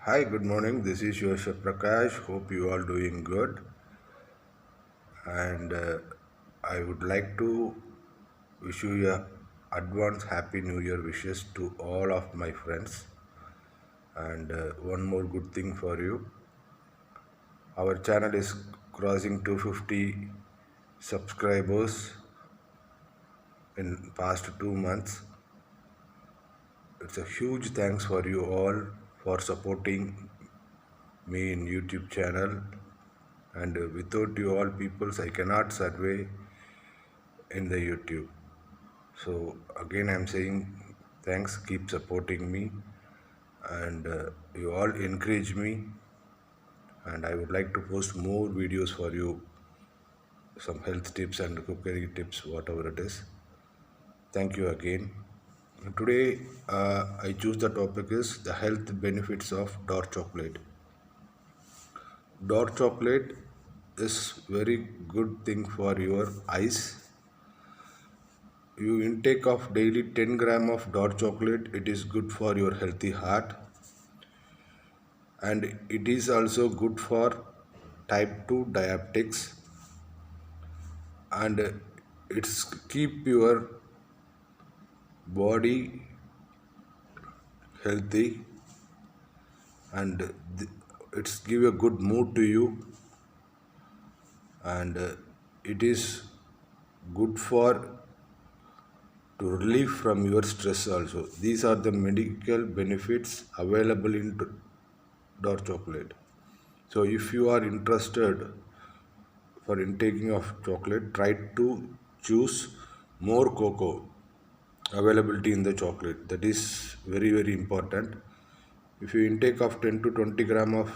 Hi, good morning. This is your Prakash. Hope you all doing good. And I would like to wish you a advance Happy New Year wishes to all of my friends. And one more good thing for you. Our channel is crossing 250 subscribers in past 2 months. It's a huge thanks for you all for supporting me in YouTube channel, and without you all peoples I cannot survey in the YouTube. So again I'm saying thanks, keep supporting me, and you all encourage me, and I would like to post more videos for you, some health tips and cookery tips, whatever it is. Thank you again. Today I choose the topic is the health benefits of dark chocolate. Dark chocolate is very good thing for your eyes. You intake of daily 10 gram of dark chocolate, it is good for your healthy heart, and it is also good for type 2 diabetics, and it's keep your body healthy, and it's give a good mood to you, and it is good for to relieve from your stress also. These are the medical benefits available in dark chocolate. So if you are interested for intaking of chocolate, try to choose more cocoa availability in the chocolate. That is very important. If you intake of 10 to 20 gram of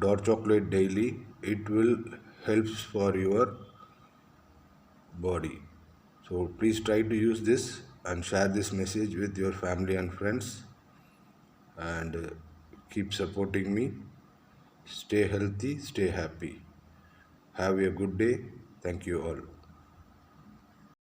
dark chocolate daily, it will helps for your body. So please try to use this and share this message with your family and friends, and keep supporting me. Stay healthy, stay happy. Have a good day. Thank you all.